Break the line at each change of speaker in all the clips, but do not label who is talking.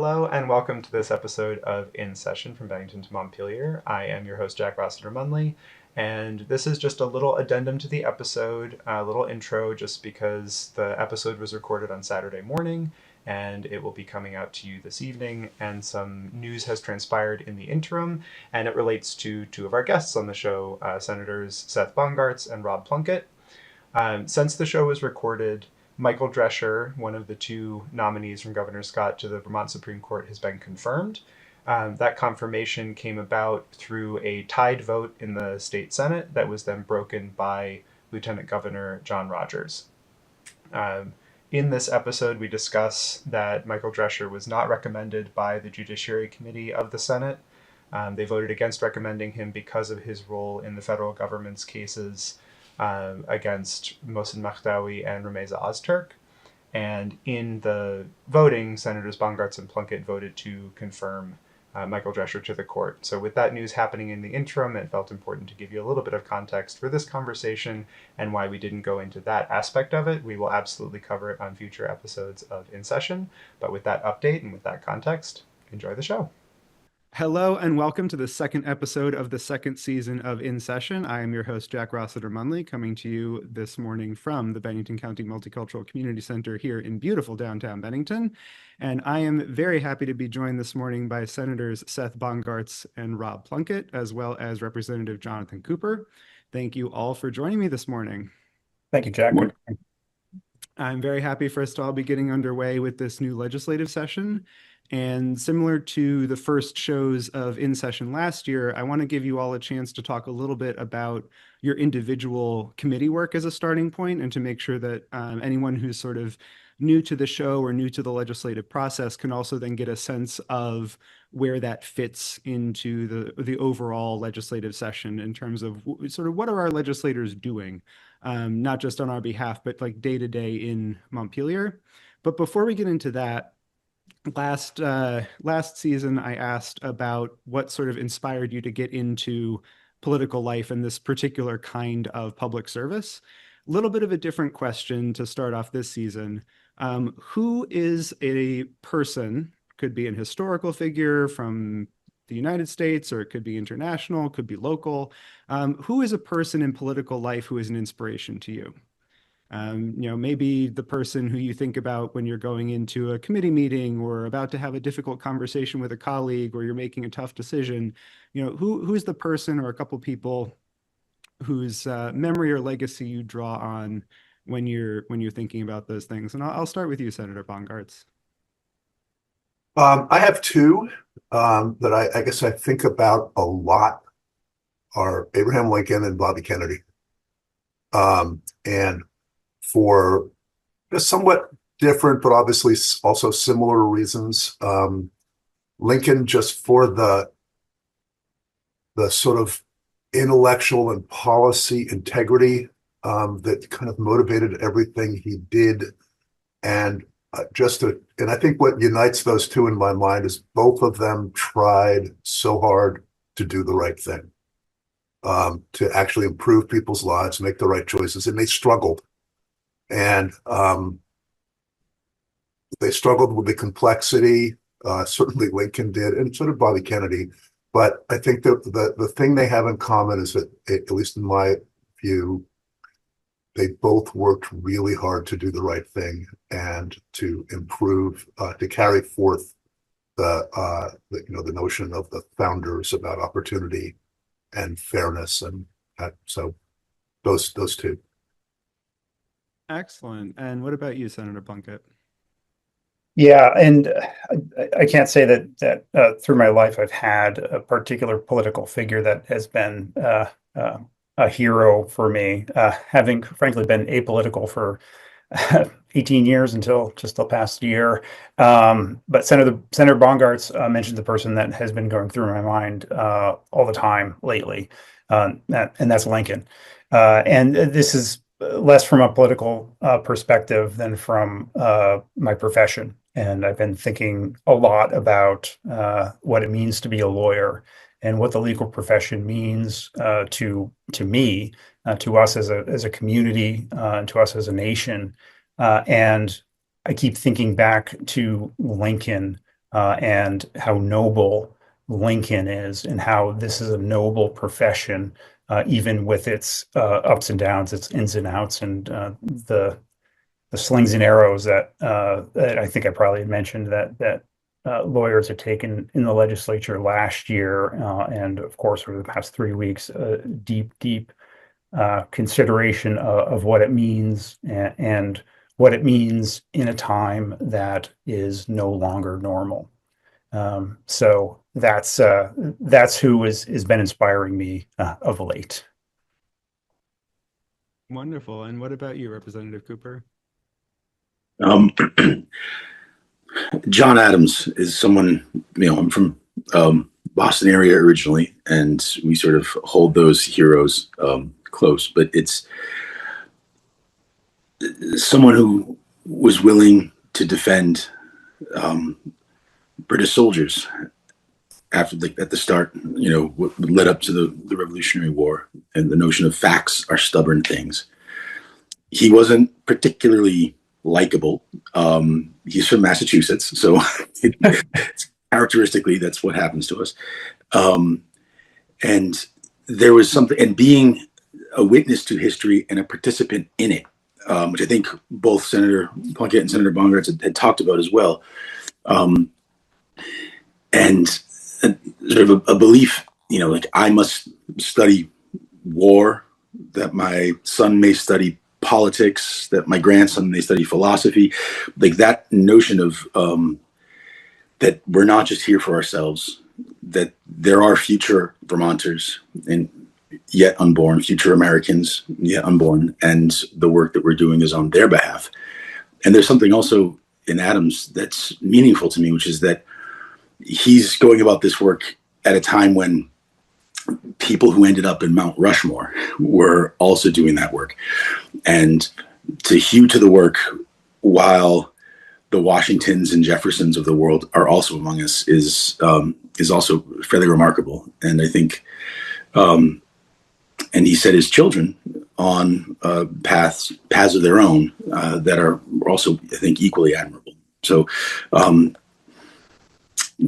Hello and welcome to this episode of In Session from Bennington to Montpelier. I am your host, Jack Rossiter-Munley, and this is just a little addendum to the episode, a little intro just because the episode was recorded on Saturday morning and it will be coming out to you this evening, and some news has transpired in the interim, and it relates to two of our guests on the show, Senators Seth Bongartz and Rob Plunkett. Since the show was recorded, Michael Drescher, one of the two nominees from Governor Scott to the Vermont Supreme Court, has been confirmed. That confirmation came about through a tied vote in the state Senate that was then broken by Lieutenant Governor John Rogers. In this episode, we discuss that Michael Drescher was not recommended by the Judiciary Committee of the Senate. They voted against recommending him because of his role in the federal government's cases against Mohsen Mahdawi and Rameza Ozturk. And in the voting, Senators Bongartz and Plunkett voted to confirm Michael Drescher to the court. So with that news happening in the interim, it felt important to give you a little bit of context for this conversation and why we didn't go into that aspect of it. We will absolutely cover it on future episodes of In Session. But with that update and with that context, enjoy the show.
Hello and welcome to the second episode of the second season of In Session. I am your host, Jack Rossiter-Munley, coming to you this morning from the Bennington County Multicultural Community Center here in beautiful downtown Bennington. And I am very happy to be joined this morning by Senators Seth Bongartz and Rob Plunkett, as well as Representative Jonathan Cooper. Thank you all for joining me this morning.
Thank you, Jack.
I'm very happy for us to all be getting underway with this new legislative session. And similar to the first shows of In Session last year, I want to give you all a chance to talk a little bit about your individual committee work as a starting point, and to make sure that anyone who's sort of new to the show or new to the legislative process can also then get a sense of where that fits into the overall legislative session in terms of sort of what are our legislators doing, not just on our behalf, but like day to day in Montpelier. But before we get into that, last season, I asked about what sort of inspired you to get into political life and this particular kind of public service. A little bit of a different question to start off this season. Who is a person, could be an historical figure from the United States, or it could be international, could be local. Who is a person in political life who is an inspiration to you? Maybe the person who you think about when you're going into a committee meeting or about to have a difficult conversation with a colleague, or you're making a tough decision. Who's the person or a couple people whose memory or legacy you draw on when you're thinking about those things? And I'll start with you, Senator Bongartz.
I have two that I guess I think about a lot, are Abraham Lincoln and Bobby Kennedy. And for somewhat different, but obviously also similar reasons. Lincoln, just for the sort of intellectual and policy integrity that kind of motivated everything he did. And and I think what unites those two in my mind is both of them tried so hard to do the right thing, to actually improve people's lives, make the right choices, and they struggled. And they struggled with the complexity. Certainly Lincoln did, and sort of Bobby Kennedy. But I think that the thing they have in common is that, at least in my view, they both worked really hard to do the right thing and to improve, to carry forth the notion of the founders about opportunity and fairness, and so those two.
Excellent. And what about you, Senator Plunkett?
Yeah, and I can't say that through my life I've had a particular political figure that has been a hero for me, having frankly been apolitical for 18 years until just the past year. But Senator Bongartz mentioned the person that has been going through my mind all the time lately, and that's Lincoln. And this is less from a political perspective than from my profession. And I've been thinking a lot about what it means to be a lawyer and what the legal profession means to me, to us as a community, and to us as a nation. And I keep thinking back to Lincoln and how noble Lincoln is, and how this is a noble profession, even with its ups and downs, its ins and outs, and the slings and arrows that I think I probably mentioned that lawyers have taken in the legislature last year, and of course over the past 3 weeks, deep consideration of what it means, and what it means in a time that is no longer normal. So that's who has been inspiring me of late.
Wonderful. And what about you, Representative Cooper?
Um, John Adams is someone, I'm from Boston area originally, and we sort of hold those heroes close, but it's someone who was willing to defend British soldiers after at the start, what led up to the Revolutionary War, and the notion of facts are stubborn things. He wasn't particularly likable. He's from Massachusetts, so characteristically, that's what happens to us. And there was something, and being a witness to history and a participant in it, which I think both Senator Plunkett and Senator Bongartz had talked about as well. And sort of a belief, like I must study war, that my son may study politics, that my grandson may study philosophy, like that notion of that we're not just here for ourselves, that there are future Vermonters and yet unborn, future Americans yet unborn, and the work that we're doing is on their behalf. And there's something also in Adams that's meaningful to me, which is that he's going about this work at a time when people who ended up in Mount Rushmore were also doing that work. And to hew to the work while the Washingtons and Jeffersons of the world are also among us is also fairly remarkable. And I think, and he set his children on paths of their own that are also, I think, equally admirable. So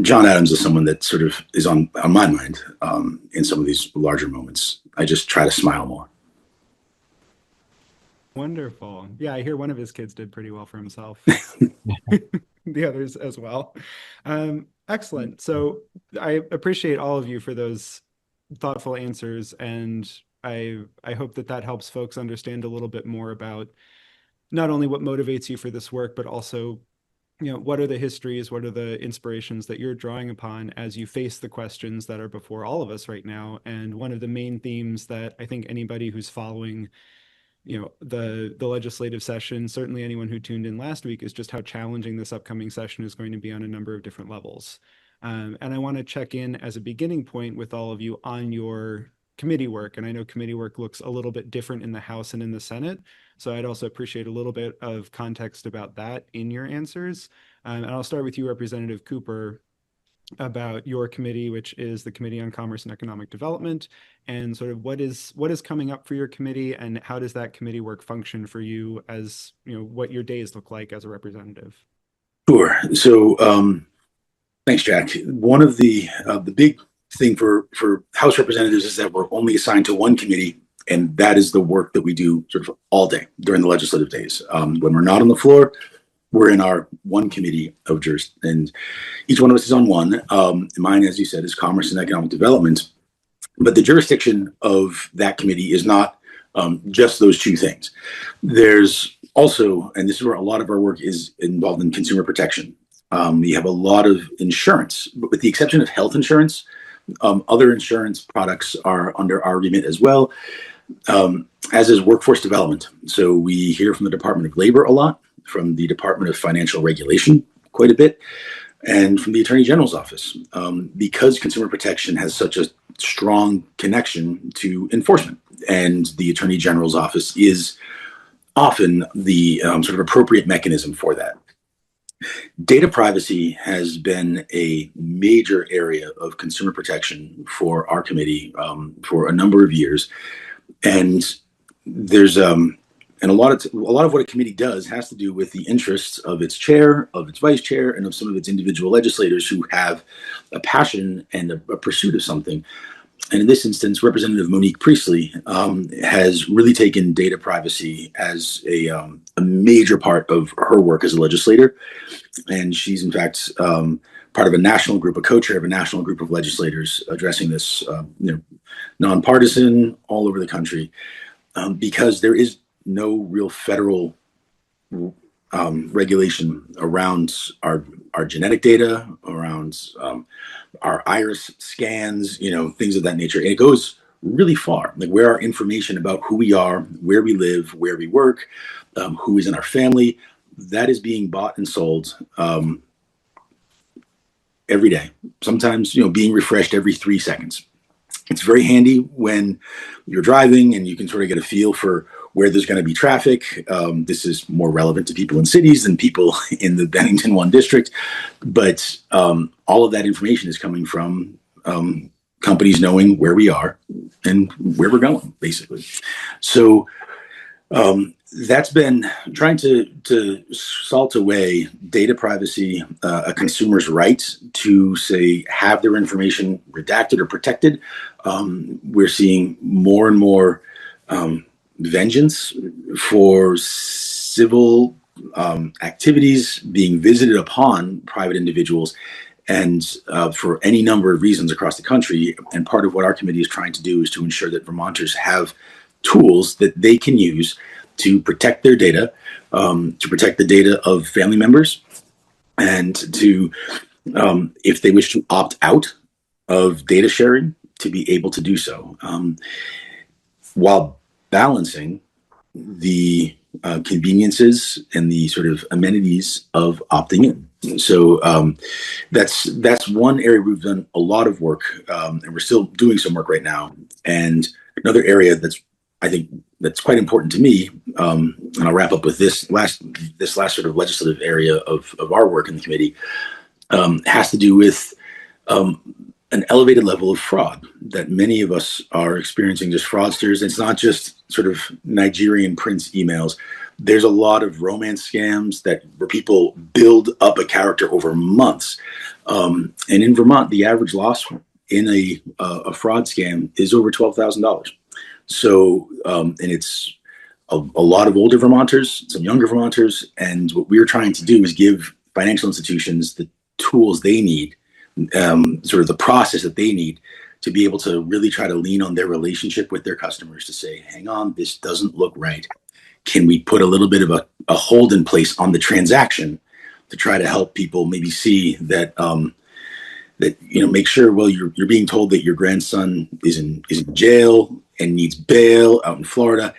John Adams is someone that sort of is on my mind in some of these larger moments. I just try to smile more.
Wonderful. Yeah, I hear one of his kids did pretty well for himself. The others as well. Excellent. So I appreciate all of you for those thoughtful answers, and I hope that helps folks understand a little bit more about not only what motivates you for this work, but also, what are the histories, what are the inspirations that you're drawing upon as you face the questions that are before all of us right now. And one of the main themes that I think anybody who's following the legislative session, certainly anyone who tuned in last week, is just how challenging this upcoming session is going to be on a number of different levels. And I want to check in as a beginning point with all of you on your committee work. And I know committee work looks a little bit different in the House and in the Senate. So I'd also appreciate a little bit of context about that in your answers. And I'll start with you, Representative Cooper, about your committee, which is the Committee on Commerce and Economic Development, and sort of what is coming up for your committee, and how does that committee work function for you, as what your days look like as a representative.
Sure. So thanks, Jack. One of the big thing for House representatives is that we're only assigned to one committee, and that is the work that we do sort of all day during the legislative days. When we're not on the floor, we're in our one committee of and each one of us is on one. Mine, as you said, is Commerce and Economic Development. But the jurisdiction of that committee is not just those two things. There's also, and this is where a lot of our work is involved in consumer protection. We have a lot of insurance, but with the exception of health insurance, other insurance products are under our remit as well, as is workforce development. So we hear from the Department of Labor a lot, from the Department of Financial Regulation quite a bit, and from the Attorney General's office, because consumer protection has such a strong connection to enforcement, and the Attorney General's office is often the sort of appropriate mechanism for that. Data privacy has been a major area of consumer protection for our committee for a number of years, and there's And a lot of what a committee does has to do with the interests of its chair, of its vice chair, and of some of its individual legislators who have a passion and a pursuit of something. And in this instance, Representative Monique Priestley has really taken data privacy as a major part of her work as a legislator. And she's, in fact, part of a national group, a co-chair of a national group of legislators addressing this, nonpartisan, all over the country, because there is no real federal regulation around our genetic data, around our iris scans, things of that nature. And it goes really far, like where our information about who we are, where we live, where we work, who is in our family, that is being bought and sold every day. Sometimes, being refreshed every 3 seconds. It's very handy when you're driving and you can sort of get a feel for where there's going to be traffic. This is more relevant to people in cities than people in the Bennington 1 district. But all of that information is coming from companies knowing where we are and where we're going, basically. So that's been trying to salt away data privacy, a consumer's right to, say, have their information redacted or protected. We're seeing more and more vengeance for civil activities being visited upon private individuals, and for any number of reasons across the country. And part of what our committee is trying to do is to ensure that Vermonters have tools that they can use to protect their data, to protect the data of family members, and to, if they wish to opt out of data sharing, to be able to do so, while balancing the conveniences and the sort of amenities of opting in. So that's one area we've done a lot of work, and we're still doing some work right now. And another area that's quite important to me, and I'll wrap up with this last sort of legislative area of our work in the committee, has to do with an elevated level of fraud that many of us are experiencing. Just fraudsters. It's not just sort of Nigerian prince emails. There's a lot of romance scams where people build up a character over months. And in Vermont, the average loss in a fraud scam is over $12,000. So, and it's a lot of older Vermonters, some younger Vermonters. And what we're trying to do is give financial institutions the tools they need, sort of the process that they need to be able to really try to lean on their relationship with their customers to say, hang on, this doesn't look right. Can we put a little bit of a hold in place on the transaction to try to help people maybe see that, make sure, well, you're being told that your grandson is in jail and needs bail out in Florida.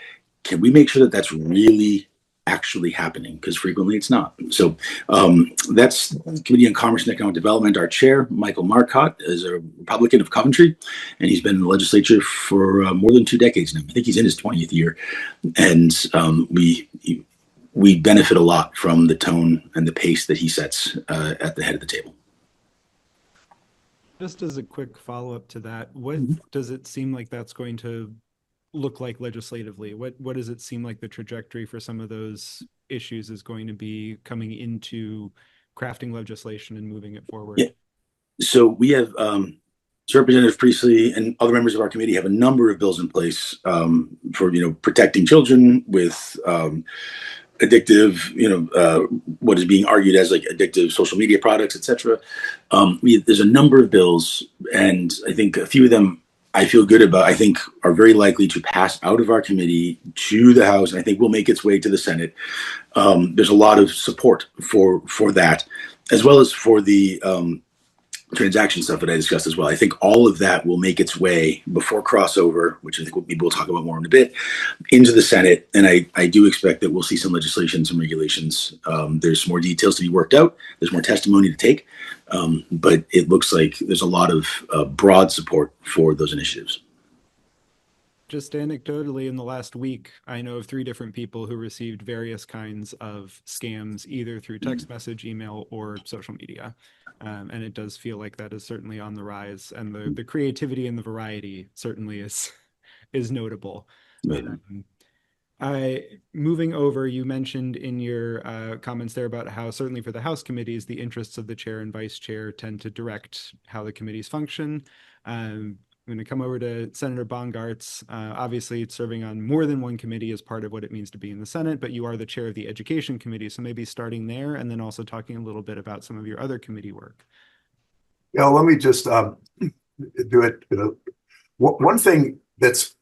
Can we make sure that that's really actually happening? Because frequently it's not. So that's Committee on Commerce and Economic Development. Our chair, Michael Marcotte, is a Republican of Coventry, and he's been in the legislature for more than 2 decades now. I think he's in his 20th year. And we benefit a lot from the tone and the pace that he sets at the head of the table.
Just as a quick follow-up to that, what does it seem like that's going to look like legislatively? What does it seem like the trajectory for some of those issues is going to be coming into crafting legislation and moving it forward?
Yeah. So we have Representative Priestley and other members of our committee have a number of bills in place for protecting children with addictive, what is being argued as like addictive social media products, etc. There's a number of bills, and I think a few of them I feel good about, I think are very likely to pass out of our committee to the House, and I think will make its way to the Senate. There's a lot of support for that, as well as for the transaction stuff that I discussed as well. I think all of that will make its way before crossover, which I think we'll talk about more in a bit, into the Senate. And I do expect that we'll see some legislation, some regulations. There's more details to be worked out. There's more testimony to take. But it looks like there's a lot of broad support for those initiatives.
Just anecdotally, in the last week, I know of 3 different people who received various kinds of scams, either through text message, email, or social media. And it does feel like that is certainly on the rise, and the creativity and the variety certainly is notable. Moving over, you mentioned in your comments there about how certainly for the House committees, the interests of the chair and vice chair tend to direct how the committees function. I'm going to come over to Senator Bongartz. Obviously, serving on more than one committee is part of what it means to be in the Senate, but you are the chair of the Education Committee. So maybe starting there and then also talking a little bit about some of your other committee work.
Yeah, let me just do it. One thing that's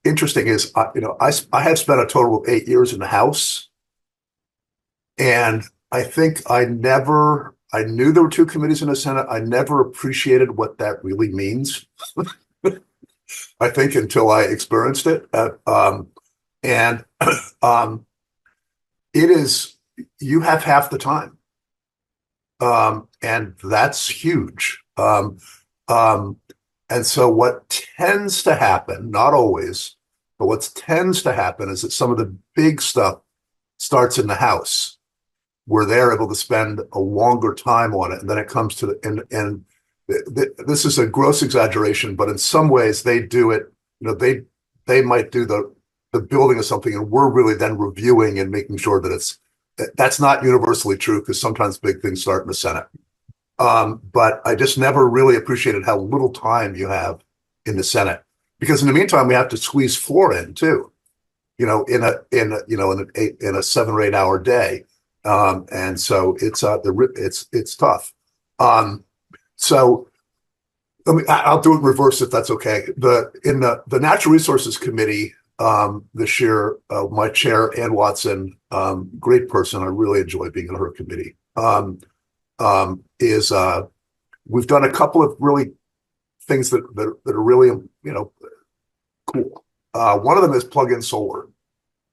interesting is, I have spent a total of 8 years in the House, and I think I knew there were two committees in the Senate. I never appreciated what that really means. I think until I experienced it, and it is, you have half the time, and that's huge. And so what tends to happen, not always, but what tends to happen is that some of the big stuff starts in the House, where they're able to spend a longer time on it. And then it comes to this is a gross exaggeration, but in some ways they do it, they might do the building of something, and we're really then reviewing and making sure that that's not universally true, because sometimes big things start in the Senate. But I just never really appreciated how little time you have in the Senate, because in the meantime we have to squeeze floor in too, in a 7 or 8 hour day, and so it's tough. So I'll do it in reverse if that's okay. In the Natural Resources Committee this year, my chair, Ann Watson, great person. I really enjoy being on her committee. We've done a couple of really things that are really cool. One of them is plug-in solar,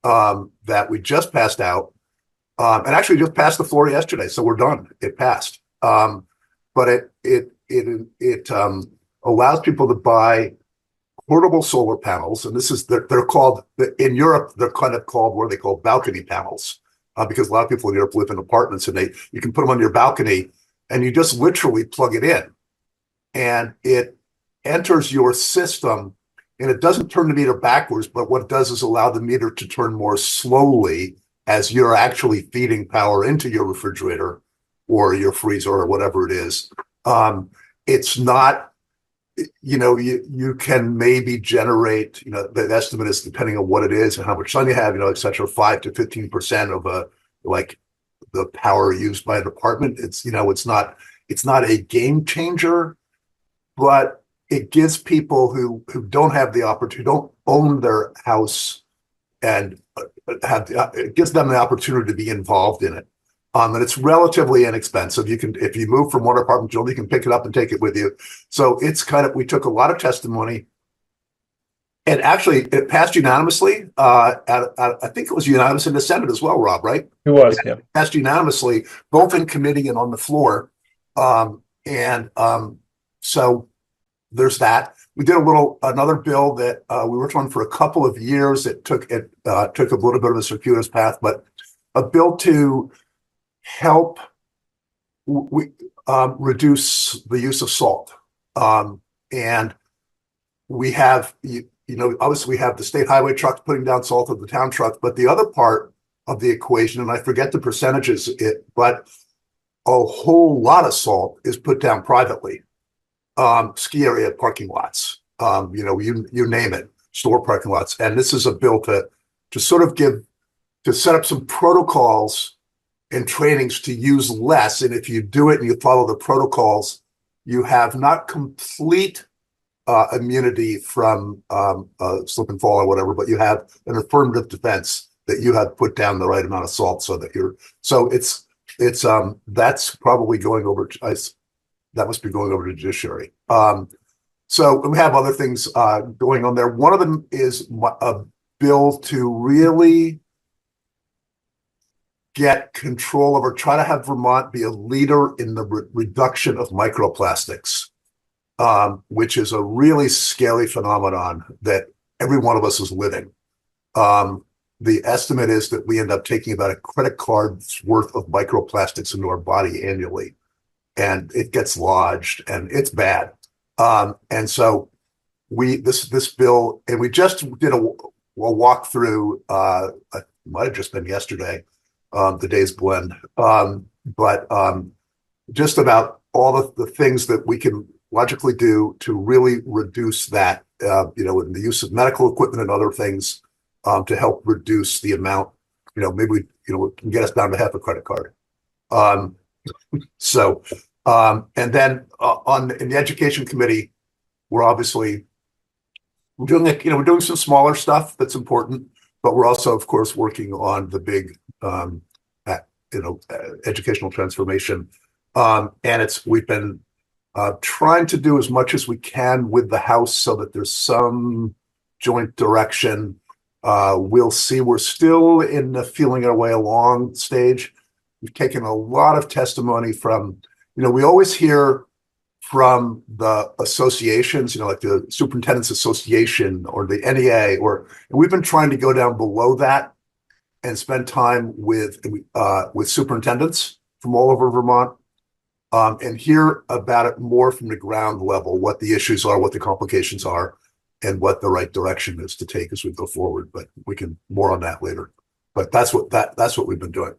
that we just passed out, and actually just passed the floor yesterday, so we're done. It passed, but it allows people to buy portable solar panels, and they're called, in Europe they're kind of called, what are they called, balcony panels, because a lot of people in Europe live in apartments, and you can put them on your balcony, and you just literally plug it in, and it enters your system, and it doesn't turn the meter backwards, but what it does is allow the meter to turn more slowly as you're actually feeding power into your refrigerator or your freezer or whatever it is. It's not, you can maybe generate, the estimate is, depending on what it is and how much sun you have, et cetera, 5 to 15% of the power used by an apartment. It's not a game changer, but it gives people who don't have the opportunity, who don't own their house, and it gives them the opportunity to be involved in it. And it's relatively inexpensive. If you move from one apartment to another, you can pick it up and take it with you. So we took a lot of testimony, and actually it passed unanimously. I think it was unanimous in the Senate as well, Rob, right?
It was, yeah.
It passed unanimously, both in committee and on the floor. So there's that. We did another bill that we worked on for a couple of years. It took a little bit of a circuitous path, but a bill to help reduce the use of salt. And we have, obviously we have the state highway trucks putting down salt, of the town trucks, but the other part of the equation, and I forget the percentages, but a whole lot of salt is put down privately. Ski area parking lots, you name it, store parking lots. And this is a bill to sort of set up some protocols and trainings to use less. And if you do it and you follow the protocols, you have not complete immunity from slip and fall or whatever, but you have an affirmative defense that you have put down the right amount of salt, that's probably going over. That must be going over to judiciary. So we have other things going on there. One of them is a bill to really get control over, try to have Vermont be a leader in the reduction of microplastics, which is a really scary phenomenon that every one of us is living. The estimate is that we end up taking about a credit card's worth of microplastics into our body annually, and it gets lodged, and it's bad. And so this bill, and we just did we'll walk through. It might have just been yesterday. The days blend, but just about all the things that we can logically do to really reduce that, in the use of medical equipment and other things, to help reduce the amount. Maybe we can get us down to half a credit card. Um, so, and then in the education committee, we're obviously we're doing some smaller stuff that's important, but we're also, of course, working on the big, educational transformation. And we've been trying to do as much as we can with the House so that there's some joint direction. We'll see. We're still in the feeling our way along stage. We've taken a lot of testimony from, we always hear from the associations, like the Superintendent's Association or the NEA, and we've been trying to go down below that and spend time with superintendents from all over Vermont, and hear about it more from the ground level, what the issues are, what the complications are, and what the right direction is to take as we go forward. But we can more on that later. But that's what we've been doing.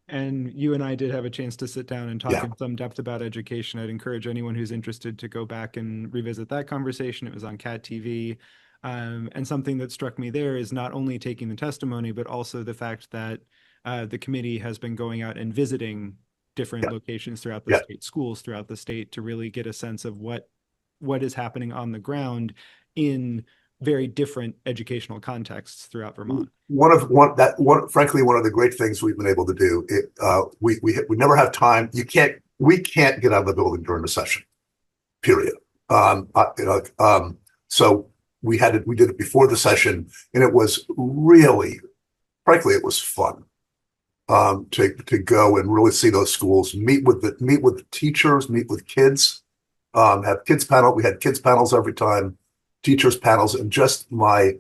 And you and I did have a chance to sit down and talk in some depth about education. I'd encourage anyone who's interested to go back and revisit that conversation. It was on CAT TV. And something that struck me there is not only taking the testimony, but also the fact that the committee has been going out and visiting different locations throughout the state, schools throughout the state, to really get a sense of what is happening on the ground in very different educational contexts throughout Vermont.
Frankly, one of the great things we've been able to do, we never have time. We can't get out of the building during the session, period. So we did it before the session, and it was really, frankly, it was fun to go and really see those schools, meet with the teachers, meet with kids, have kids panel. We had kids panels every time, teachers panels, and just I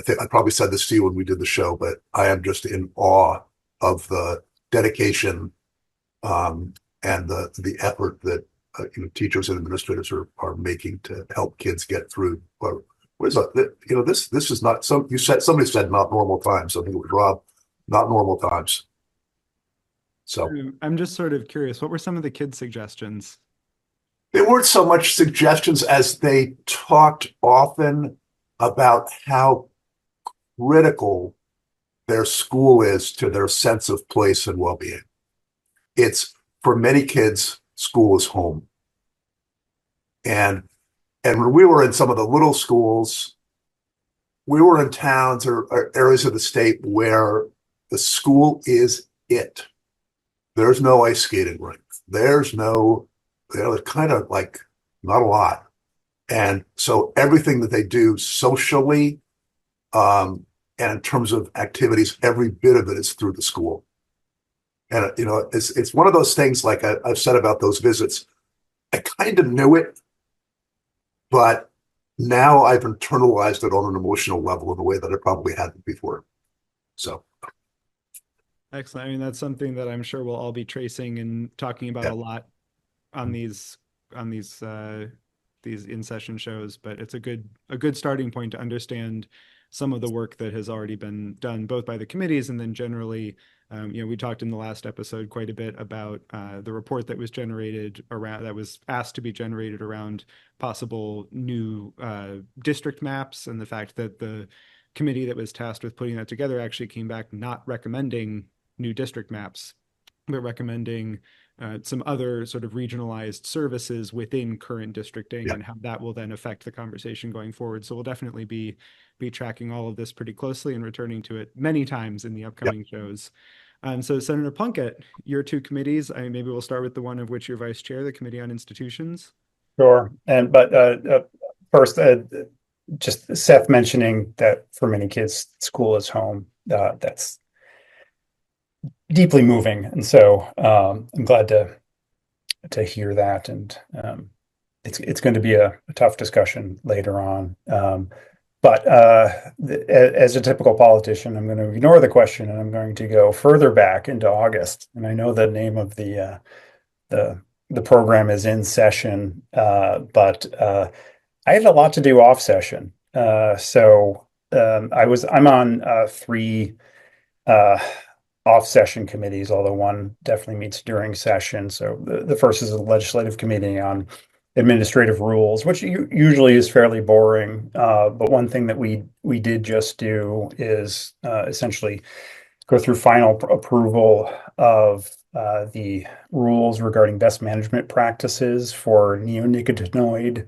think I probably said this to you when we did the show, but I am just in awe of the dedication and the effort that teachers and administrators are making to help kids get through. What is that? This is not somebody said not normal times. I think it was Rob, not normal times. So
I'm just sort of curious, what were some of the kids' suggestions?
They weren't so much suggestions as they talked often about how critical their school is to their sense of place and well-being. It's, for many kids, school is home. And when we were in some of the little schools, we were in towns or areas of the state where the school is it. There's no ice skating rink. There's no, kind of like not a lot. And so everything that they do socially, and in terms of activities, every bit of it is through the school. And, it's one of those things, like I've said about those visits, I kind of knew it, but now I've internalized it on an emotional level in a way that I probably hadn't before. So.
Excellent. I mean, that's something that I'm sure we'll all be tracing and talking about a lot on these in-session shows, but it's a good starting point to understand some of the work that has already been done, both by the committees and then generally. We talked in the last episode quite a bit about the report that was asked to be generated around possible new district maps, and the fact that the committee that was tasked with putting that together actually came back not recommending new district maps, but recommending some other sort of regionalized services within current districting, and how that will then affect the conversation going forward. So we'll definitely be tracking all of this pretty closely and returning to it many times in the upcoming shows. So Senator Plunkett, your two committees, maybe we'll start with the one of which you're vice chair, the Committee on Institutions.
Sure. But first, just Seth mentioning that for many kids, school is home. That's deeply moving, and so I'm glad to hear that. And it's going to be a tough discussion later on. But as a typical politician, I'm going to ignore the question and I'm going to go further back into August. And I know the name of the program is In Session, but I had a lot to do off session. I'm on three off session committees, although one definitely meets during session. So the first is the legislative committee on administrative rules, which usually is fairly boring. But one thing that we did just do is essentially go through final approval of the rules regarding best management practices for neonicotinoid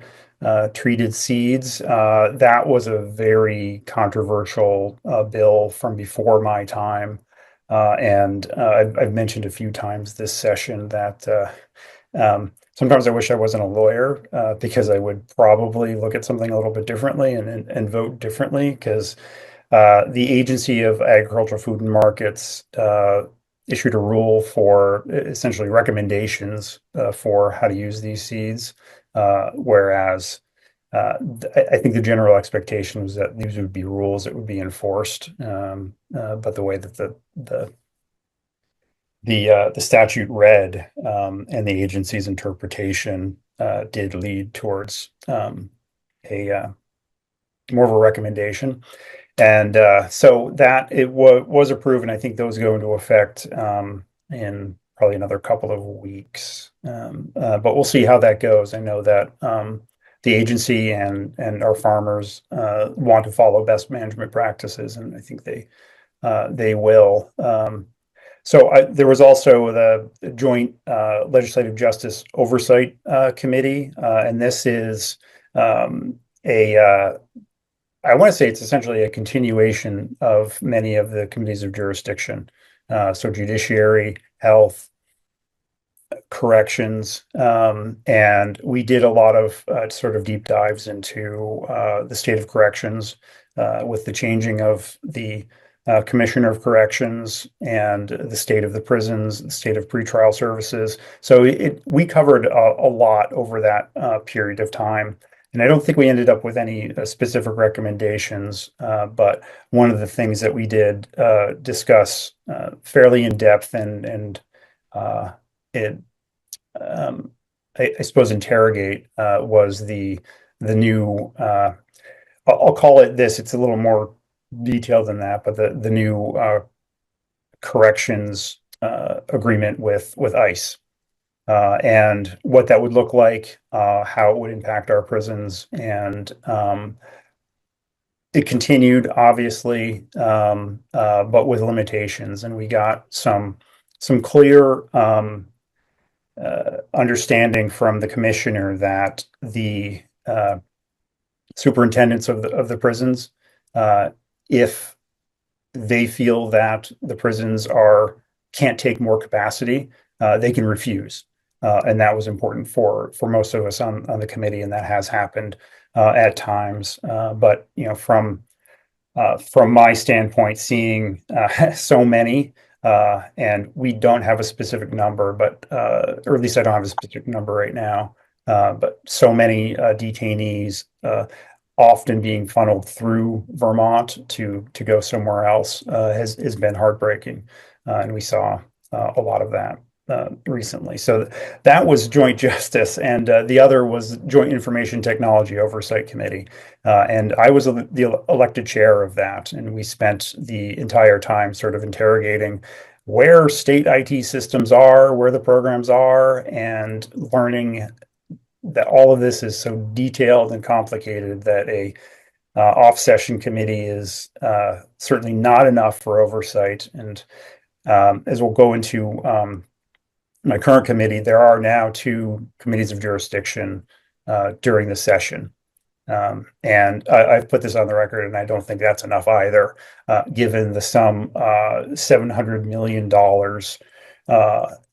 treated seeds. That was a very controversial bill from before my time. I've mentioned a few times this session that sometimes I wish I wasn't a lawyer because I would probably look at something a little bit differently and vote differently because the Agency of Agricultural, Food and Markets issued a rule for essentially recommendations for how to use these seeds, whereas I think the general expectation was that these would be rules that would be enforced, but the way that the statute read and the agency's interpretation did lead towards a more of a recommendation. And so that it was approved, and I think those go into effect in probably another couple of weeks. But we'll see how that goes. I know that the agency and our farmers want to follow best management practices, and I think they will. There was also the Joint Legislative Justice Oversight Committee, and this is I want to say it's essentially a continuation of many of the committees of jurisdiction. So judiciary, health, corrections, and we did a lot of sort of deep dives into the state of corrections with the changing of the commissioner of corrections and the state of the prisons, the state of pretrial services. So we covered a lot over that period of time. And I don't think we ended up with any specific recommendations, but one of the things that we did discuss fairly in depth and I suppose interrogate was the new I'll call it this. It's a little more detailed than that, but the new corrections agreement with ICE. And what that would look like, how it would impact our prisons, and it continued obviously, but with limitations. And we got some clear understanding from the commissioner that the superintendents of the prisons, if they feel that the prisons can't take more capacity, they can refuse. And that was important for most of us on the committee, and that has happened at times. But from my standpoint, seeing so many, and we don't have a specific number, but or at least I don't have a specific number right now. But so many detainees often being funneled through Vermont to go somewhere else has been heartbreaking, and we saw a lot of that recently. So that was Joint Justice, and the other was Joint Information Technology Oversight Committee, and I was the elected chair of that, and we spent the entire time sort of interrogating where state IT systems are, where the programs are, and learning that all of this is so detailed and complicated that a off-session committee is certainly not enough for oversight. And as we'll go into my current committee, there are now 2 committees of jurisdiction during the session. And I've put this on the record, and I don't think that's enough either, given the sum $700 million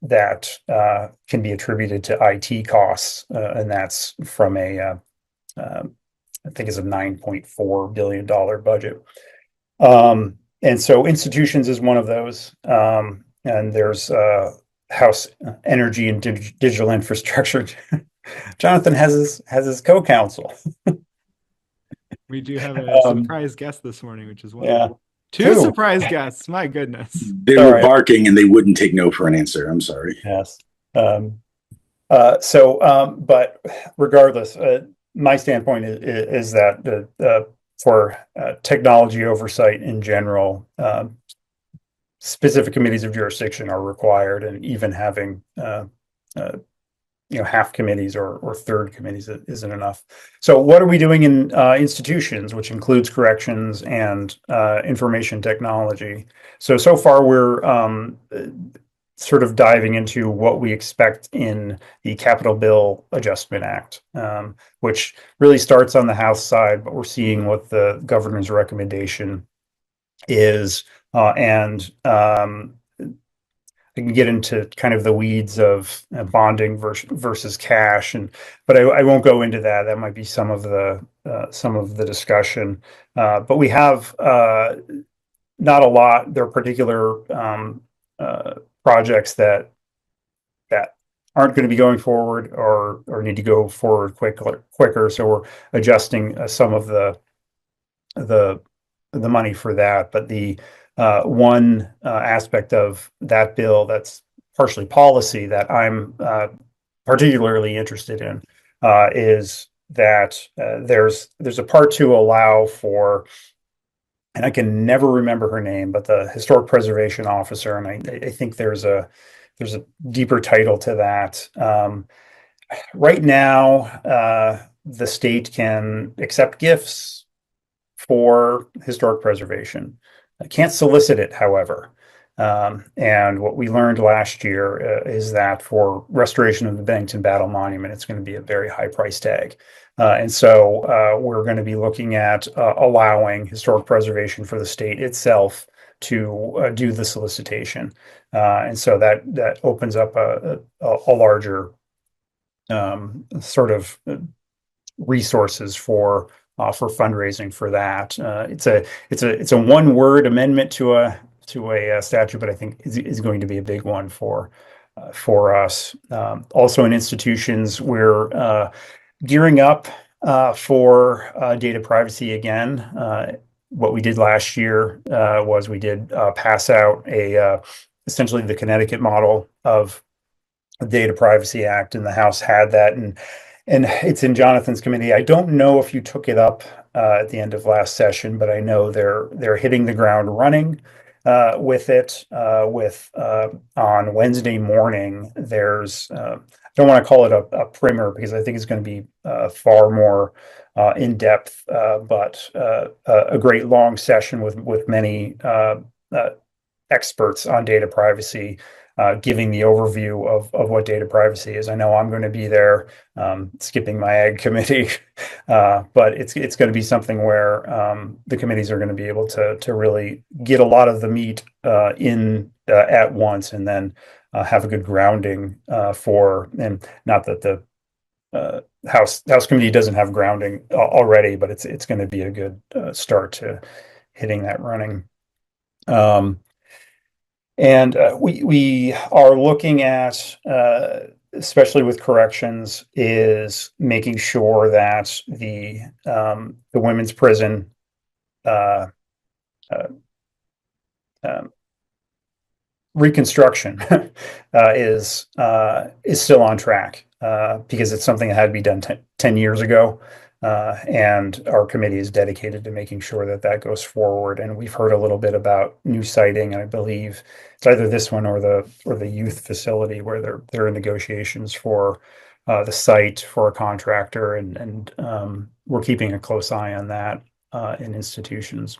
that can be attributed to IT costs. And that's from I think it's a $9.4 billion budget. And so institutions is one of those. And there's House Energy and Digital Infrastructure. Jonathan has his co-counsel.
We do have a surprise guest this morning, which is wonderful. Yeah. Two surprise guests. My goodness.
They were barking and they wouldn't take no for an answer. I'm sorry.
Yes. But regardless, my standpoint is that for technology oversight in general, specific committees of jurisdiction are required, and even having half committees or third committees isn't enough. So what are we doing in institutions, which includes corrections and information technology? So far we're sort of diving into what we expect in the Capital Bill Adjustment Act, which really starts on the House side, but we're seeing what the governor's recommendation is, and I can get into kind of the weeds of bonding versus cash, but I won't go into that. That might be some of the discussion. But we have not a lot. There are particular projects that aren't going to be going forward or need to go forward quicker. So we're adjusting some of the money for that. But the one aspect of that bill that's partially policy that I'm particularly interested in is that there's a part to allow for, and I can never remember her name, but the historic preservation officer, and I think there's a deeper title to that. Right now, the state can accept gifts for historic preservation. I can't solicit it, however. And what we learned last year is that for restoration of the Bennington Battle Monument, it's going to be a very high price tag. And so we're going to be looking at allowing historic preservation for the state itself to do the solicitation. And so that opens up a larger sort of resources for fundraising for that. It's a one word amendment to a statute, but I think is going to be a big one for us. Also in institutions, we're gearing up for data privacy again. What we did last year was we did pass out essentially the Connecticut model of the Data Privacy Act, and the House had that, and it's in Jonathan's committee. I don't know if you took it up at the end of last session, but I know they're hitting the ground running with it. On Wednesday morning, there's I don't want to call it a primer because I think it's going to be far more in depth, but a great long session with many experts on data privacy, giving the overview of what data privacy is. I know I'm going to be there, skipping my ag committee, but it's going to be something where the committees are going to be able to really get a lot of the meat in at once, and then have a good grounding and not that the House committee doesn't have grounding already, but it's going to be a good start to hitting that running. And we are looking at, especially with corrections, is making sure that the women's prison reconstruction is still on track, because it's something that had to be done 10 years ago. And our committee is dedicated to making sure that goes forward. And we've heard a little bit about new siting, and I believe it's either this one or the youth facility where they're in negotiations for the site for a contractor, and we're keeping a close eye on that in institutions.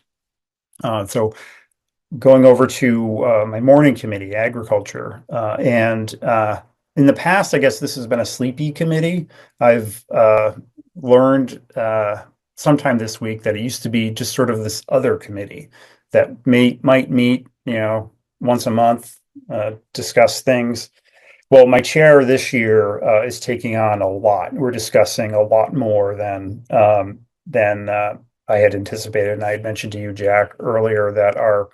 So going over to my morning committee, agriculture, and in the past, I guess this has been a sleepy committee. I've learned sometime this week that it used to be just sort of this other committee that might meet, once a month, discuss things. Well, my chair this year is taking on a lot. We're discussing a lot more than I had anticipated, and I had mentioned to you, Jack, earlier that our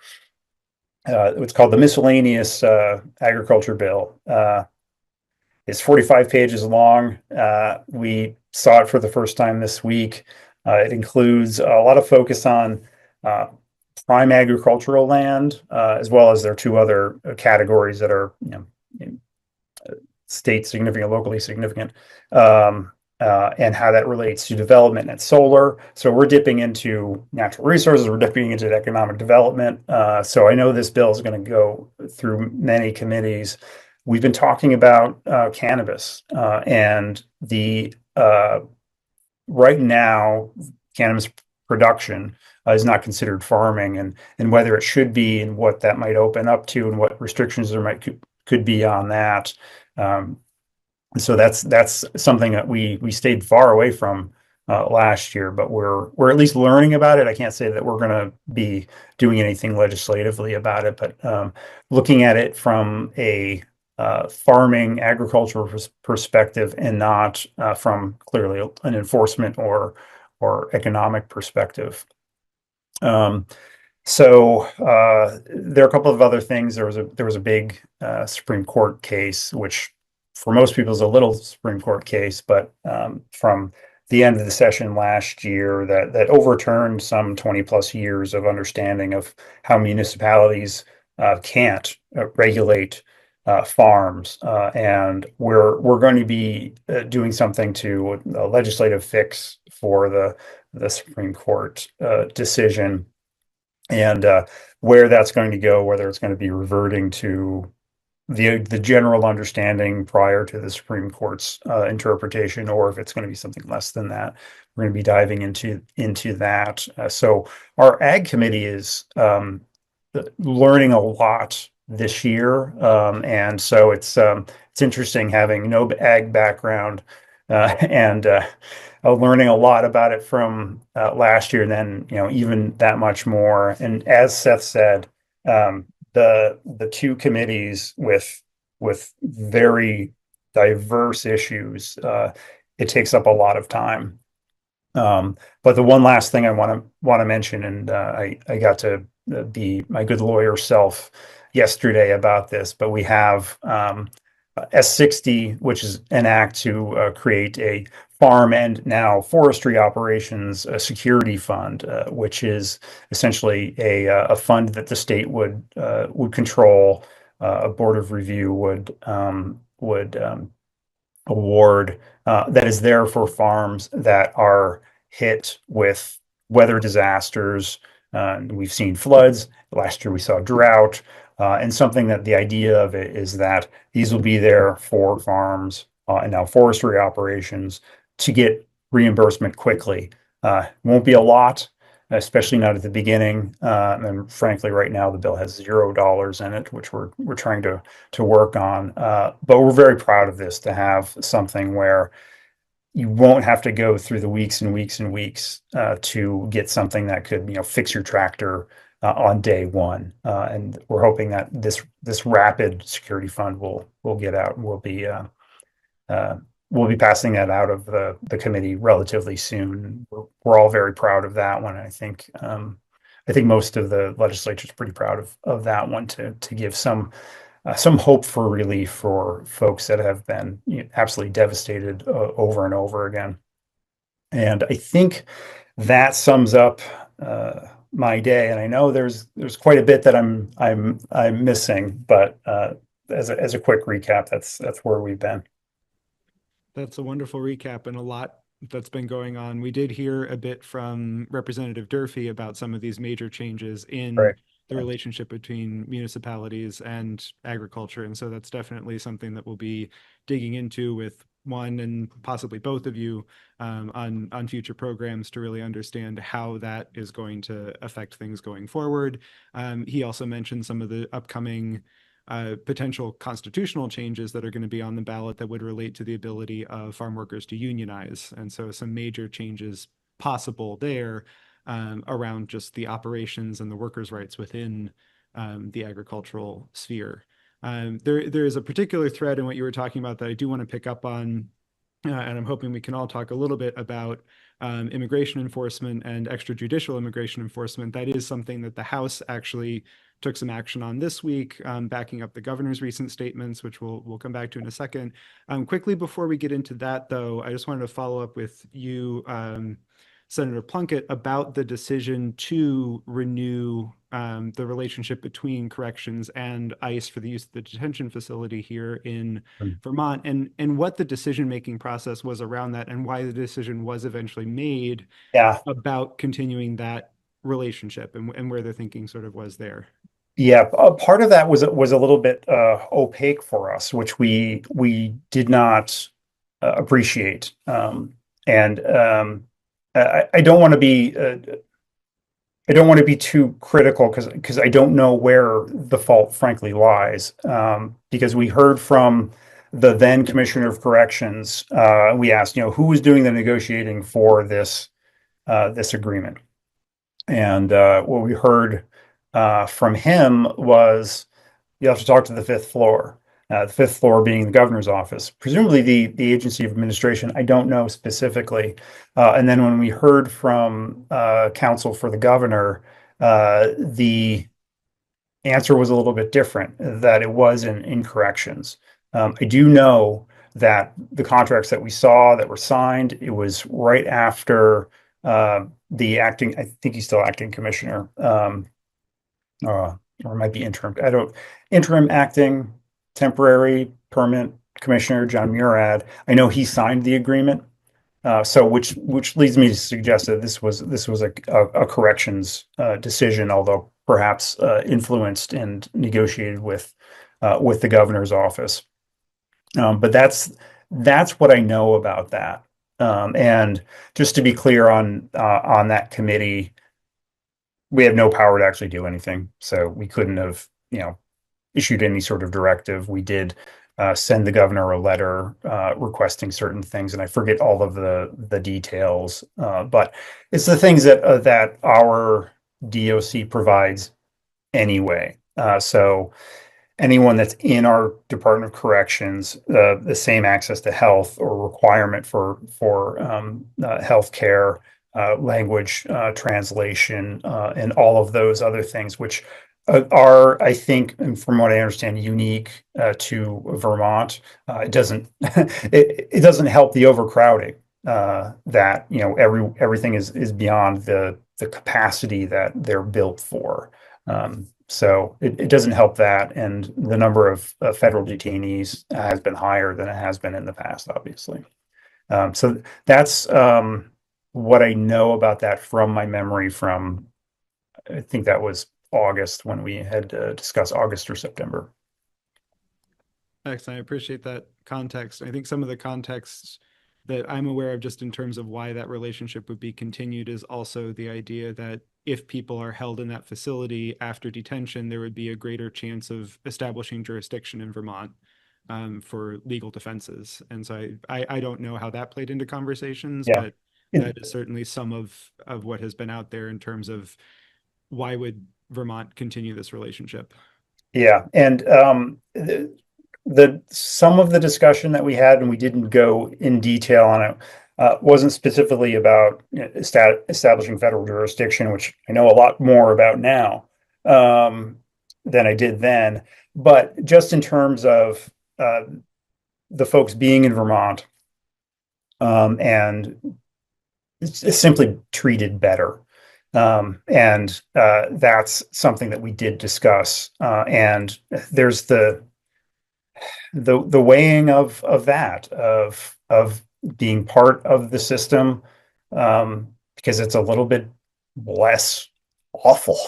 what's called the miscellaneous agriculture bill is 45 pages long. We saw it for the first time this week. It includes a lot of focus on prime agricultural land, as well as there are two other categories that are state significant, locally significant. and how that relates to development and solar. So we're dipping into natural resources, we're dipping into economic development. So I know this bill is going to go through many committees. We've been talking about cannabis and the right now cannabis production is not considered farming, and whether it should be, and what that might open up to, and what restrictions there could be on that. So that's something that we stayed far away from last year, but we're at least learning about it. I can't say that we're going to be doing anything legislatively about it, but looking at it from a farming agricultural perspective, and not from clearly an enforcement or economic perspective. So there are a couple of other things. There was a big Supreme Court case, which for most people is a little Supreme Court case, but from the end of the session last year, that overturned some 20 plus years of understanding of how municipalities can't regulate farms, and we're going to be doing something to a legislative fix for the Supreme Court decision, and where that's going to go, whether it's going to be reverting to the general understanding prior to the Supreme Court's interpretation, or if it's going to be something less than that. We're going to be diving into that. So our Ag Committee is learning a lot this year, and so it's interesting having no Ag background and learning a lot about it from last year, and then even that much more. And as Seth said, the two committees with very diverse issues, it takes up a lot of time. But the one last thing I want to mention, and I got to be my good lawyer self yesterday about this, but we have S60, which is an act to create a farm and now forestry operations security fund, which is essentially a fund that the state would control. A board of review would award, that is there for farms that are hit with weather disasters. We've seen floods. Last year we saw drought. And something that the idea of it is that these will be there for farms and now forestry operations to get reimbursement quickly. Won't be a lot, especially not at the beginning. And frankly, right now the bill has $0 in it, which we're trying to work on. But we're very proud of this, to have something where you won't have to go through the weeks and weeks and weeks to get something that could fix your tractor on day one. And we're hoping that this rapid security fund will get out, and we'll be passing that out of the committee relatively soon. We're all very proud of that one. I think most of the legislature is pretty proud of that one, to give some hope for relief for folks that have been absolutely devastated over and over again. And I think that sums up my day. And I know there's quite a bit that I'm missing, but as a quick recap, that's where we've been.
That's a wonderful recap, and a lot that's been going on. We did hear a bit from Representative Durfee about some of these major changes in
Right.
the relationship between municipalities and agriculture. And so that's definitely something that we'll be digging into with one and possibly both of you on future programs, to really understand how that is going to affect things going forward. He also mentioned some of the upcoming potential constitutional changes that are going to be on the ballot that would relate to the ability of farm workers to unionize. And so some major changes possible there around just the operations and the workers' rights within the agricultural sphere. There is a particular thread in what you were talking about that I do want to pick up on, and I'm hoping we can all talk a little bit about immigration enforcement and extrajudicial immigration enforcement. That is something that the House actually took some action on this week, backing up the governor's recent statements, which we'll come back to in a second. Quickly, before we get into that, though, I just wanted to follow up with you, Senator Plunkett about the decision to renew the relationship between corrections and ICE for the use of the detention facility here in Vermont, and what the decision-making process was around that, and why the decision was eventually made about continuing that relationship, and where the thinking sort of was there.
Yeah, part of that was a little bit opaque for us, which we did not appreciate. And I don't want to be too critical because I don't know where the fault frankly lies. Because we heard from the then Commissioner of Corrections, we asked, who was doing the negotiating for this agreement, and what we heard from him was you have to talk to the fifth floor. The fifth floor being the governor's office, presumably the agency of administration. I don't know specifically. And then when we heard from counsel for the governor, the answer was a little bit different, that it was in corrections. I do know that the contracts that we saw that were signed, it was right after the acting, I think he's still acting commissioner, or it might be interim acting, temporary, permanent commissioner, John Murad. I know he signed the agreement. So which leads me to suggest that this was a corrections decision, although perhaps influenced and negotiated with the governor's office. But that's what I know about that. And just to be clear on that committee, we have no power to actually do anything. So we couldn't have, issued any sort of directive. We did send the governor a letter requesting certain things, and I forget all of the details. But it's the things that our DOC provides anyway. So anyone that's in our Department of Corrections, the same access to health or requirement for health care, language translation, and all of those other things, which are, I think, and from what I understand, unique to Vermont. It doesn't it doesn't help the overcrowding that everything is beyond the capacity that they're built for. So it doesn't help that, and the number of federal detainees has been higher than it has been in the past, obviously. So that's what I know about that from my memory from, I think that was August when we had discussed August or September.
Excellent. I appreciate that context. I think some of the context that I'm aware of just in terms of why that relationship would be continued is also the idea that if people are held in that facility after detention, there would be a greater chance of establishing jurisdiction in Vermont for legal defenses. And so I don't know how that played into conversations, but that is certainly some of what has been out there in terms of why would Vermont continue this relationship.
Yeah, and some of the discussion that we had, and we didn't go in detail on it, wasn't specifically about establishing federal jurisdiction, which I know a lot more about now than I did then. But just in terms of the folks being in Vermont and it's simply treated better. And that's something that we did discuss. And there's the weighing of that, of being part of the system, because it's a little bit less awful.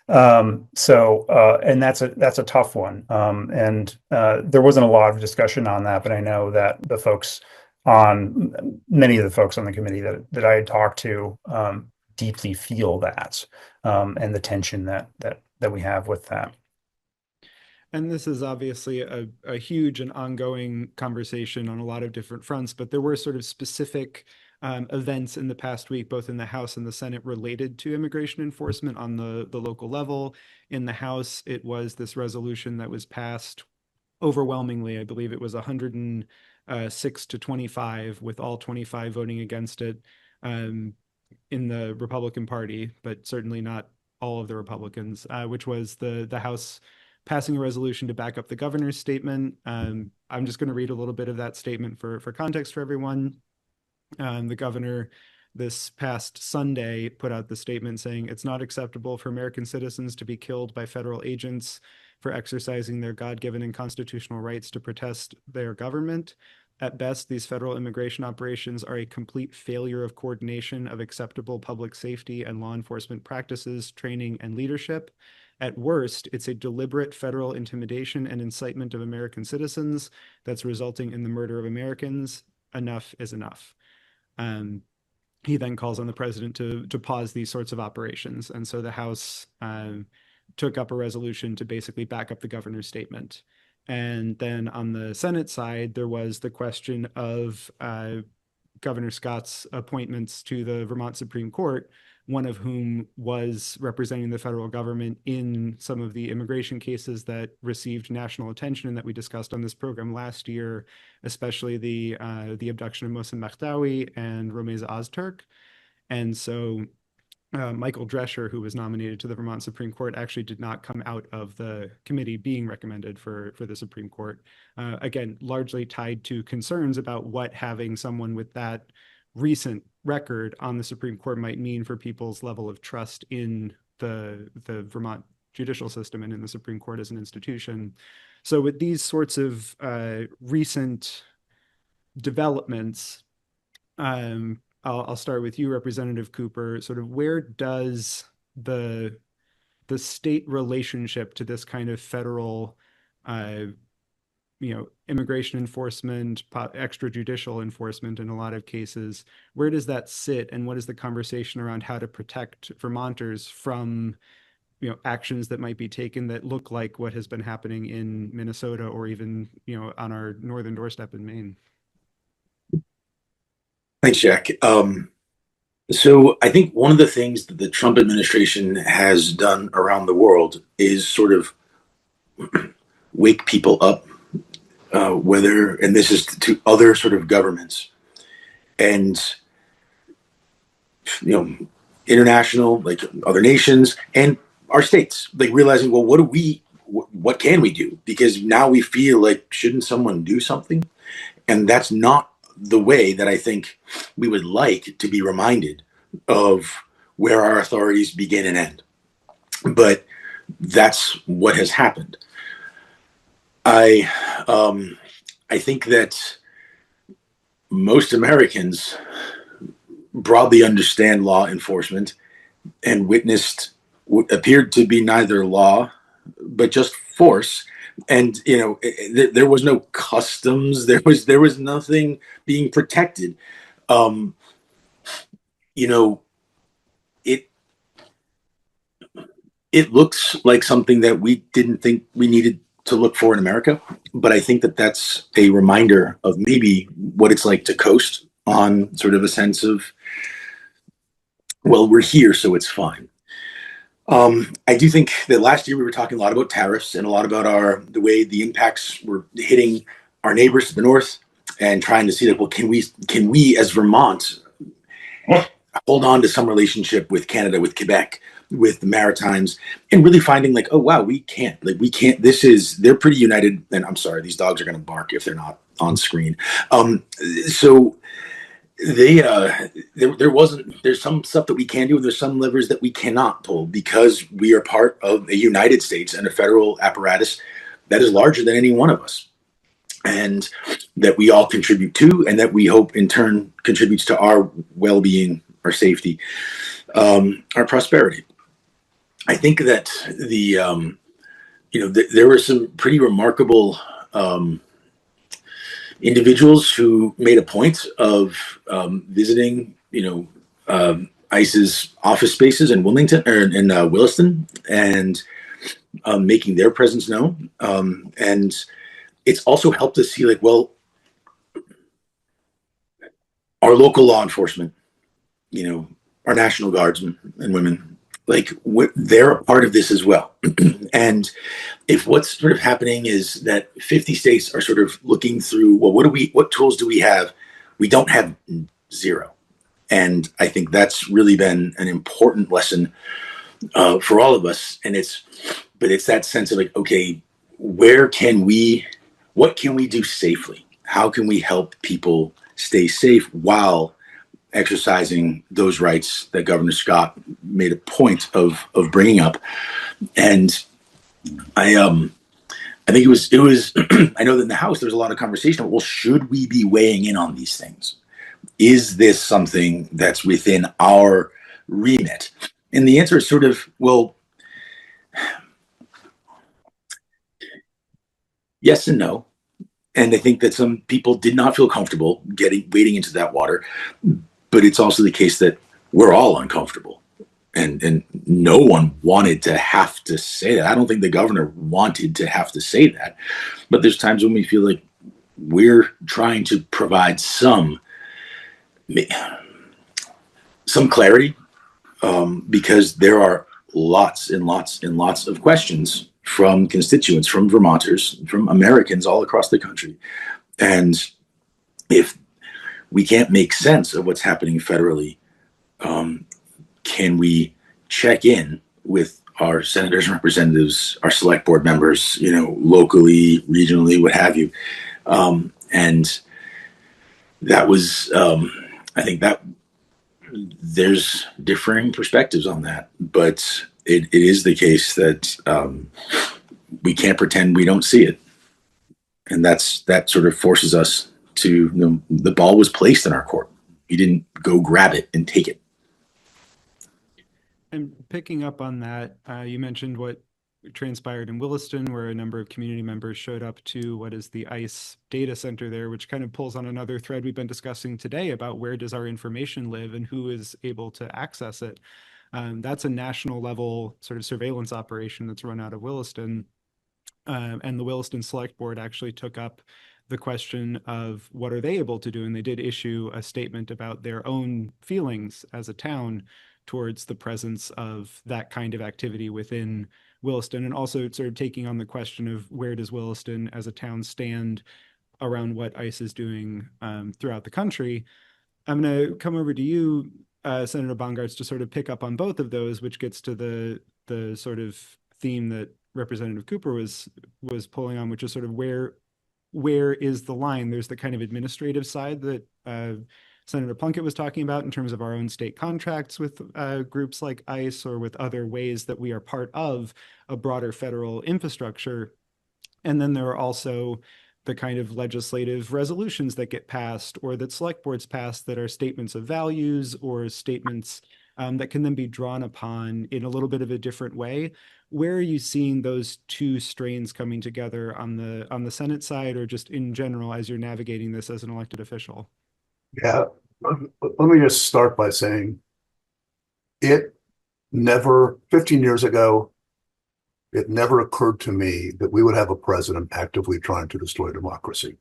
And that's a tough one. And there wasn't a lot of discussion on that, but I know that many of the folks on the committee that I had talked to deeply feel that, and the tension that we have with that.
And this is obviously a huge and ongoing conversation on a lot of different fronts, but there were sort of specific events in the past week, both in the House and the Senate, related to immigration enforcement on the local level. In the House, it was this resolution that was passed overwhelmingly. I believe it was 106 to 25, with all 25 voting against it in the Republican Party, but certainly not all of the Republicans, which was the House passing a resolution to back up the governor's statement. I'm just going to read a little bit of that statement for context for everyone. The governor this past Sunday put out the statement saying it's not acceptable for American citizens to be killed by federal agents for exercising their God-given and constitutional rights to protest their government. At best, these federal immigration operations are a complete failure of coordination of acceptable public safety and law enforcement practices, training, and leadership. At worst, it's a deliberate federal intimidation and incitement of American citizens that's resulting in the murder of Americans. Enough is enough. He then calls on the president to pause these sorts of operations. And so the House took up a resolution to basically back up the governor's statement. And then on the Senate side, there was the question of Governor Scott's appointments to the Vermont Supreme Court, one of whom was representing the federal government in some of the immigration cases that received national attention and that we discussed on this program last year, especially the abduction of Mohsen Makhtawi and Romeza Ozturk. And so Michael Drescher, who was nominated to the Vermont Supreme Court, actually did not come out of the committee being recommended for the Supreme Court. Again, largely tied to concerns about what having someone with that recent record on the Supreme Court might mean for people's level of trust in the Vermont judicial system and in the Supreme Court as an institution. So with these sorts of recent developments, I'll start with you, Representative Cooper. Sort of where does the state relationship to this kind of federal, immigration enforcement, extrajudicial enforcement in a lot of cases, where does that sit, and what is the conversation around how to protect Vermonters from, actions that might be taken that look like what has been happening in Minnesota or even, on our northern doorstep in Maine?
Thanks, Jack. So I think one of the things that the Trump administration has done around the world is sort of wake people up, and this is to other sort of governments and, international, like other nations and our states, like realizing, well, what can we do? Because now we feel like, shouldn't someone do something? And that's not the way that I think we would like to be reminded of where our authorities begin and end. But that's what has happened. I think that most Americans broadly understand law enforcement and witnessed what appeared to be neither law, but just force. And there was no customs. There was nothing being protected. It looks like something that we didn't think we needed to look for in America, but I think that that's a reminder of maybe what it's like to coast on sort of a sense of, well, we're here, so it's fine. I do think that last year we were talking a lot about tariffs and a lot about the way the impacts were hitting our neighbors to the north, and trying to see, like, well, can we as Vermont hold on to some relationship with Canada, with Quebec, with the Maritimes, and really finding like, oh wow, we can't. They're pretty united. And I'm sorry, these dogs are going to bark if they're not on screen. So there's some stuff that we can do, and there's some levers that we cannot pull, because we are part of a United States and a federal apparatus that is larger than any one of us, and that we all contribute to, and that we hope in turn contributes to our well-being, our safety, our prosperity. I think that there were some pretty remarkable individuals who made a point of visiting, ICE's office spaces in Wilmington or in Williston, and making their presence known. And it's also helped us see, like, well, our local law enforcement, our National Guardsmen and women, like, they're a part of this as well. And if what's sort of happening is that 50 states are sort of looking through, well, what tools do we have? We don't have zero. And I think that's really been an important lesson for all of us. And it's that sense of like, okay, what can we do safely? How can we help people stay safe while exercising those rights that Governor Scott made a point of bringing up. And I think it was I know that in the House there's a lot of conversation about, well, should we be weighing in on these things? Is this something that's within our remit? And the answer is sort of, well, yes and no. And I think that some people did not feel comfortable wading into that water, but it's also the case that we're all uncomfortable, and no one wanted to have to say that. I don't think the governor wanted to have to say that, but there's times when we feel like we're trying to provide some clarity, because there are lots and lots and lots of questions from constituents, from Vermonters, from Americans all across the country. And if we can't make sense of what's happening federally, can we check in with our senators and representatives, our select board members, locally, regionally, what have you? And that was, I think that there's differing perspectives on that, but it is the case that we can't pretend we don't see it. And that sort of forces us to, the ball was placed in our court. We didn't go grab it and take it.
And picking up on that, you mentioned what transpired in Williston, where a number of community members showed up to what is the ICE data center there, which kind of pulls on another thread we've been discussing today about where does our information live and who is able to access it. That's a national level sort of surveillance operation that's run out of Williston. And the Williston Select Board actually took up the question of what are they able to do, and they did issue a statement about their own feelings as a town towards the presence of that kind of activity within Williston, and also sort of taking on the question of where does Williston as a town stand around what ICE is doing throughout the country. I'm going to come over to you, Senator Bongartz, to sort of pick up on both of those, which gets to the sort of theme that Representative Cooper was pulling on, which is sort of where is the line? There's the kind of administrative side that Senator Plunkett was talking about in terms of our own state contracts with groups like ICE or with other ways that we are part of a broader federal infrastructure. And then there are also the kind of legislative resolutions that get passed or that select boards pass that are statements of values or statements that can then be drawn upon in a little bit of a different way. Where are you seeing those two strains coming together on the Senate side, or just in general as you're navigating this as an elected official?
Yeah, let me just start by saying it never, 15 years ago, it never occurred to me that we would have a president actively trying to destroy democracy.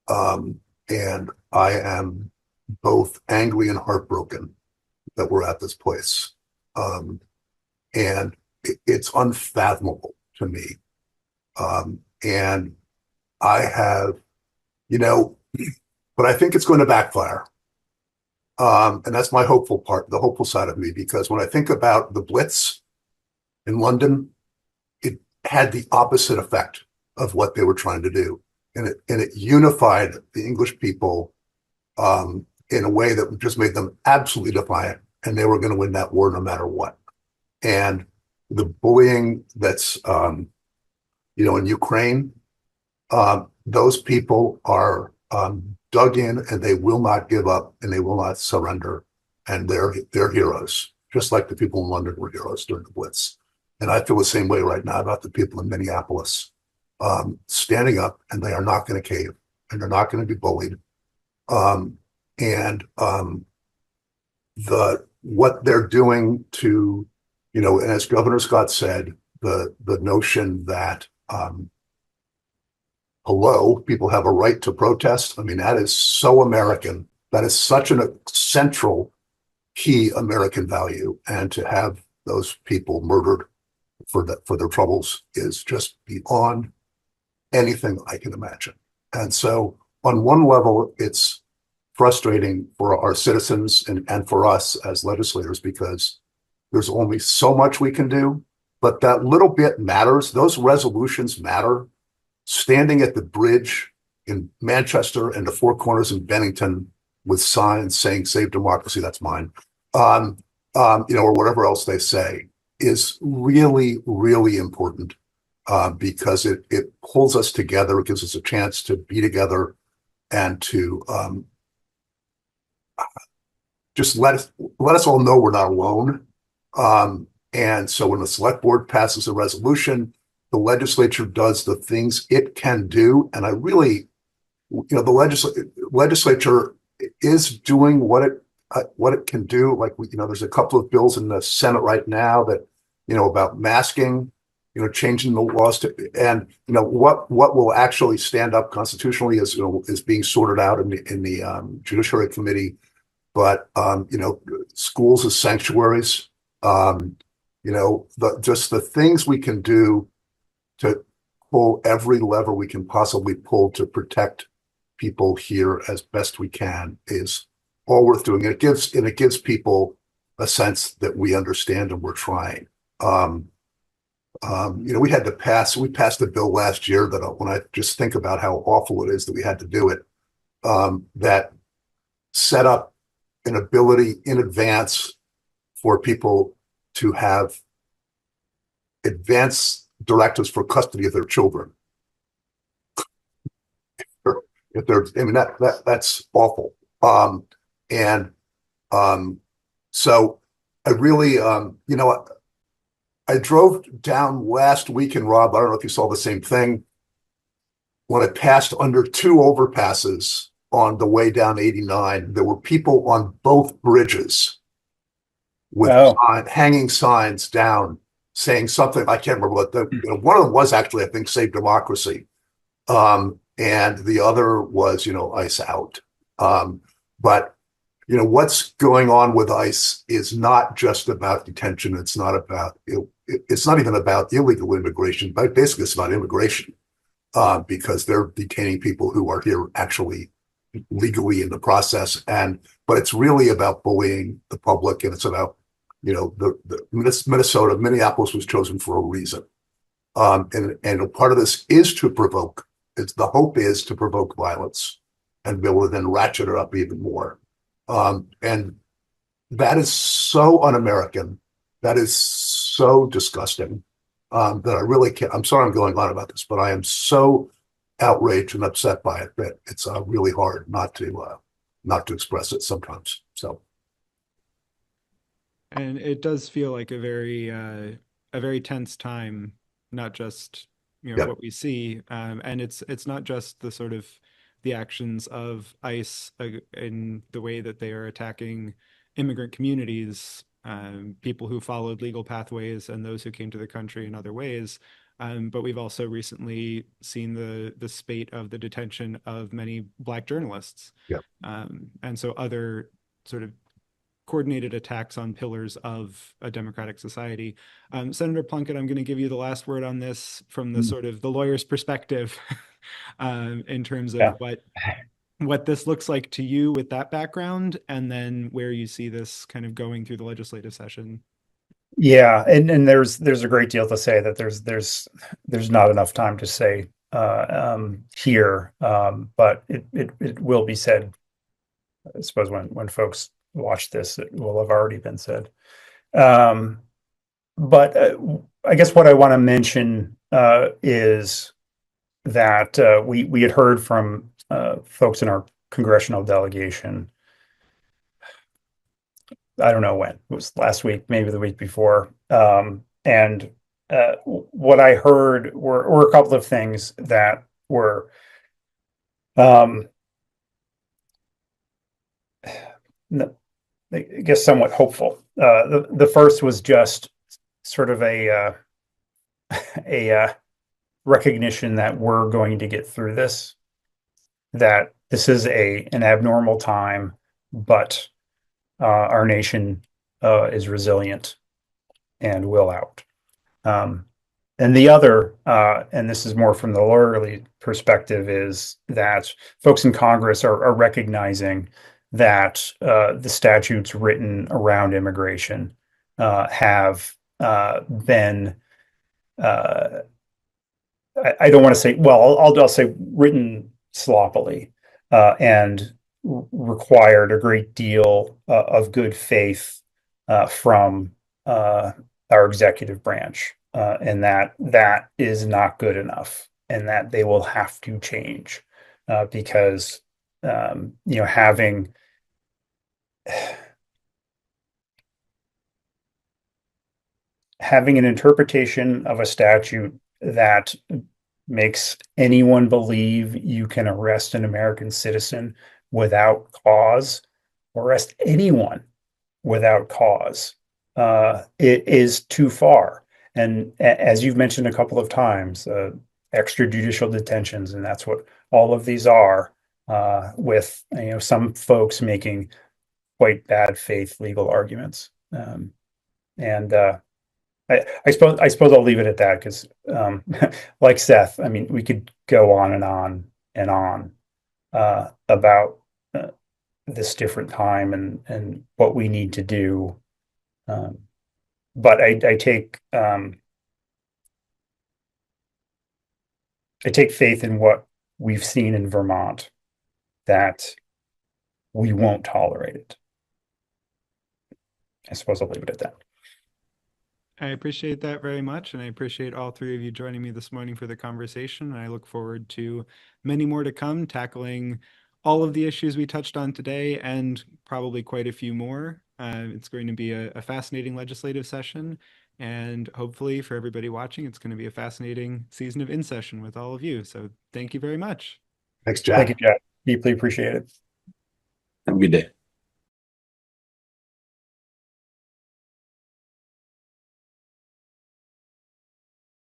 And I am both angry and heartbroken that we're at this place. And it's unfathomable to me. And I have, but I think it's going to backfire. And that's my hopeful part, the hopeful side of me, because when I think about the Blitz in London, it had the opposite effect of what they were trying to do. And it unified the English people in a way that just made them absolutely defiant, and they were going to win that war no matter what. And the bullying that's, in Ukraine, those people are dug in, and they will not give up, and they will not surrender. And they're heroes, just like the people in London were heroes during the Blitz. And I feel the same way right now about the people in Minneapolis, standing up, and they are not going to cave, and they're not going to be bullied. What they're doing to, and as Governor Scott said, the notion that people have a right to protest. I mean, that is so American. That is such a central, key American value. And to have those people murdered for their troubles is just beyond anything I can imagine. And so on one level, it's frustrating for our citizens and for us as legislators, because there's only so much we can do, but that little bit matters. Those resolutions matter. Standing at the bridge in Manchester and the Four Corners in Bennington with signs saying "Save Democracy," that's mine, or whatever else they say, is really, really important because it pulls us together. It gives us a chance to be together and to just let us all know we're not alone. And so when the select board passes a resolution, the legislature does the things it can do. And I really, the legislature is doing what it can do. Like, there's a couple of bills in the Senate right now that, about masking, changing the laws and what will actually stand up constitutionally is being sorted out in the Judiciary Committee. But schools as sanctuaries, just the things we can do to pull every lever we can possibly pull to protect people here as best we can is all worth doing. And it gives people a sense that we understand and we're trying. We passed a bill last year that when I just think about how awful it is that we had to do it, that set up an ability in advance for people to have advance directives for custody of their children. That's awful. So I really, I drove down last week, and Rob, I don't know if you saw the same thing. When I passed under two overpasses on the way down 89, there were people on both bridges with hanging signs down saying something. I can't remember what one of them was actually, I think, "Save Democracy." And the other was, ICE out. But what's going on with ICE is not just about detention. It's not even about illegal immigration, but basically it's about immigration, because they're detaining people who are here actually legally in the process. But it's really about bullying the public, and it's about, Minneapolis was chosen for a reason. And part of this is to provoke. The hope is to provoke violence and be able to then ratchet it up even more. And that is so un-American. That is so disgusting that I really can't. I'm sorry I'm going on about this, but I am so outraged and upset by it that it's really hard not to express it sometimes. So,
and it does feel like a very tense time, not just what we see, and it's not just the sort of the actions of ICE in the way that they are attacking immigrant communities, people who followed legal pathways and those who came to the country in other ways. But we've also recently seen the spate of the detention of many Black journalists.
yeah.
And so other sort of coordinated attacks on pillars of a democratic society. Senator Plunkett, I'm going to give you the last word on this from the sort of the lawyer's perspective, in terms of what this looks like to you with that background, and then where you see this kind of going through the legislative session.
Yeah, and there's a great deal to say that there's not enough time to say here, but it will be said. I suppose when folks watch this, it will have already been said. But I guess what I want to mention is that we had heard from folks in our congressional delegation. I don't know when. It was last week, maybe the week before. And what I heard were a couple of things that were I guess somewhat hopeful. The first was just sort of a recognition that we're going to get through this, that this is an abnormal time, but our nation is resilient and will out. And the other, and this is more from the lawyerly perspective, is that folks in Congress are recognizing that the statutes written around immigration have been, I don't want to say, well, I'll say written sloppily. And required a great deal of good faith from our executive branch, and that is not good enough, and that they will have to change because having an interpretation of a statute that makes anyone believe you can arrest an American citizen without cause, arrest anyone without cause, it is too far. And as you've mentioned a couple of times, extrajudicial detentions, and that's what all of these are, with some folks making quite bad faith legal arguments. And I suppose I'll leave it at that because, like Seth, I mean, we could go on and on and on about this different time and what we need to do. But I take faith in what we've seen in Vermont, that we won't tolerate it. I suppose I'll leave it at that.
I appreciate that very much, and I appreciate all three of you joining me this morning for the conversation. And I look forward to many more to come, tackling all of the issues we touched on today and probably quite a few more. It's going to be a fascinating legislative session, and hopefully for everybody watching, it's going to be a fascinating season of In Session with all of you. So thank you very much.
Thanks, Jack.
Thank you, Jack. Deeply appreciate it.
Have a good day.